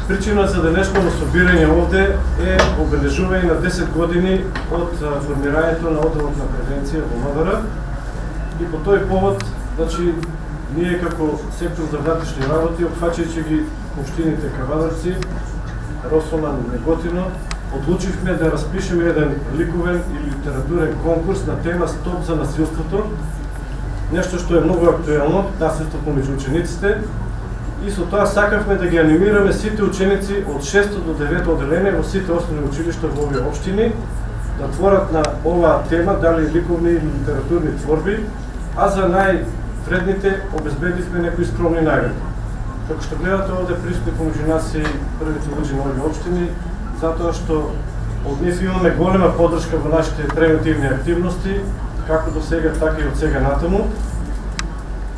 Причина за денешното собирање овде е обележување на 10 години од формирањето на одделот на превенција во МВР. И по тој повод, значи, ние како сектор за внатрешни работи, опфаќајќи ги општините Кавадарци, Росоман, Неготино, одлучивме да распишеме еден ликовен и литературен конкурс на тема Стоп за насилството, нешто што е многу актуелно, насилство помеѓу учениците, и со тоа сакавме да ги анимираме сите ученици од 6 до 9 одделение во сите основни училишта во овие општини, да творат на оваа тема, дали ликовни или литературни творби, а за највредните обезбедивме некои скромни награди. Како што гледате овде присутни помеѓу нас и првите луѓе на овие општини, затоа што од нив имаме голема поддршка во нашите превентивни активности, како до сега, така и од сега натаму.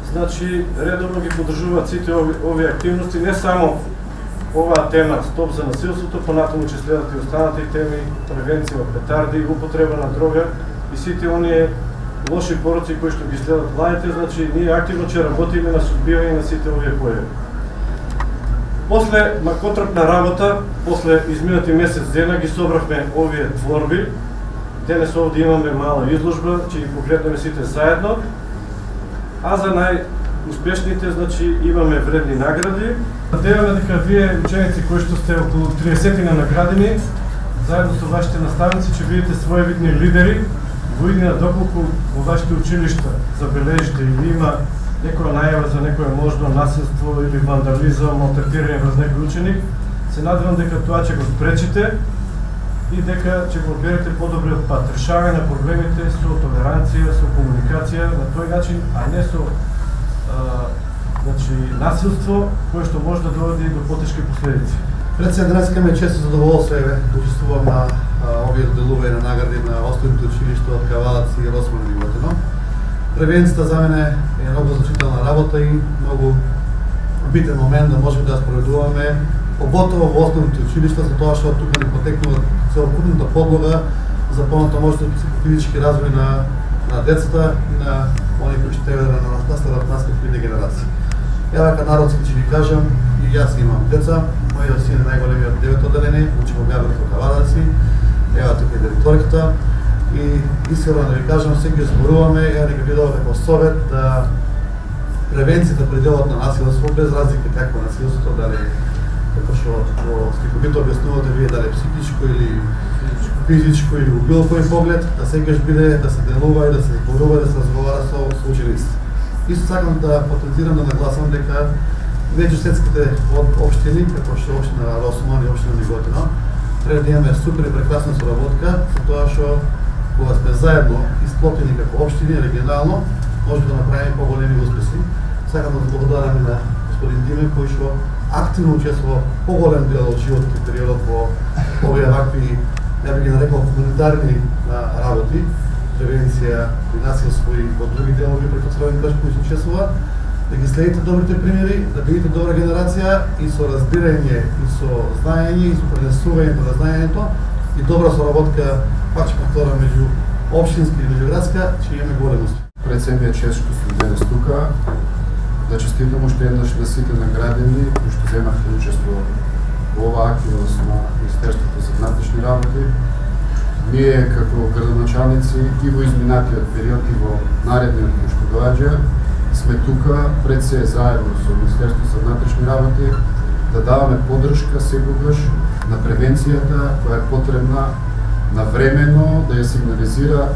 Значи, редовно ги поддржуваат сите овие активности, не само оваа тема Стоп за насилството, понатаму ќе следат и останати теми, превенција од петарди, употреба на дрога и сите оние лоши пороци кои што ги следат младите, значи ние активно ќе работиме на сузбивање на сите овие појави. После макотрапна работа, после изминати месец дена ги собравме овие творби. Денес овде имаме мала изложба, ќе ги погледнеме сите заедно. А за најуспешните, значи, имаме вредни награди. Надеваме дека вие ученици кои што сте околу 30 наградени, заедно со вашите наставници ќе бидете своевидни лидери во иднина, доколку во вашите училишта забележите или има некоја најава за некое можно насилство или вандализам, малтретирање врз некој ученик, се надевам дека тоа ќе го спречите и дека ќе го одберете подобриот пат. Решавање на проблемите со толеранција, со комуникација на тој начин, а не со насилство кое што може да доведе до потешки последици. Пред се денеска ме често задоволство да учествувам на овие доделување на награди на основните училишта од Кавадарци и Росман и Неготино. Превенцијата за мене е многу значителна работа и многу битен момент да можеме да спроведуваме, поготово во основните училишта, за тоа што тука ни потекнува целокупната подлога за понатамошен психофизички развој на децата и на оние кои ще треба да настават нас како идни генерации. Ја вака народски ќе ви кажам, и јас имам деца, мојот син е најголемиот 9 одделение, учи во Габрето Кавадарци, ева тука е директорката, и искрено да ви кажам, секој зборуваме, ја нека ви дадам како совет да превенцијата при делот на насилство, без разлика какво насилството, дали како што во стиховито објаснувате вие, дали психичко или физичко или во било кој поглед, да секогаш биде да се делува и да се зборува и да се разговара со учениците. Исто сакам да потенцирам, да нагласам дека меѓусетските општини, како што општина Росоман и општина Неготино, треба да имаме супер и прекрасна соработка, со тоа што кога сме заедно исклопени како општини регионално, може да направиме поголеми успеси. Сакам да благодарам и на господин Диме, кој што активно учествува поголем дел од животот и периодот во овие вакви, ја би ги нарекол, хуманитарни работи, превенција при насилство и во други делови преку Црвен крст кои се учествува, да ги следите добрите примери, да бидете добра генерација и со разбирање и со знаење и со пренесувањето на знаењето и добра соработка, пак ќе повторам, меѓу општинска и меѓуградска, ќе имаме голем успех. Пред себе е чест што сте денес тука, да честитам уште еднаш на сите наградени кои што земавте учество во оваа активност на Министерството за внатрешни работи. Ние како градоначалници и во изминатиот период и во наредниот кој што доаѓа сме тука пред се заедно со Министерството за внатрешни работи да даваме поддршка секогаш на превенцијата која е потребна навремено да ја сигнализира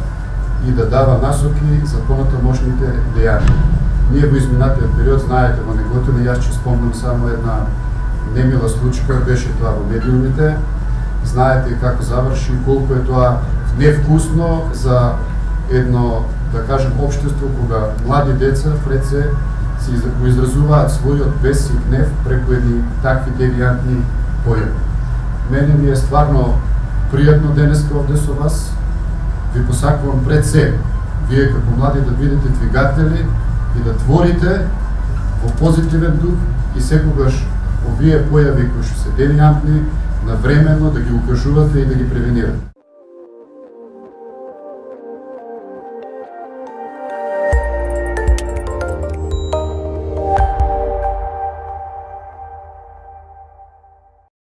и да дава насоки за понатамошните дејања. Ние во изминатиот период, знаете, во Неготино, јас ќе спомнам само една немила случка, беше тоа во медиумите. Знаете како заврши, колку е тоа невкусно за едно, да кажем, општество кога млади деца пред се го изразуваат својот бес и гнев преку едни такви девијантни појави. Мене ми е стварно пријатно денеска овде со вас. Ви посакувам пред се, вие како млади да бидете двигатели и да творите во позитивен дух и секогаш овие појави кои што се девијантни навремено да ги укажувате и да ги превенирате.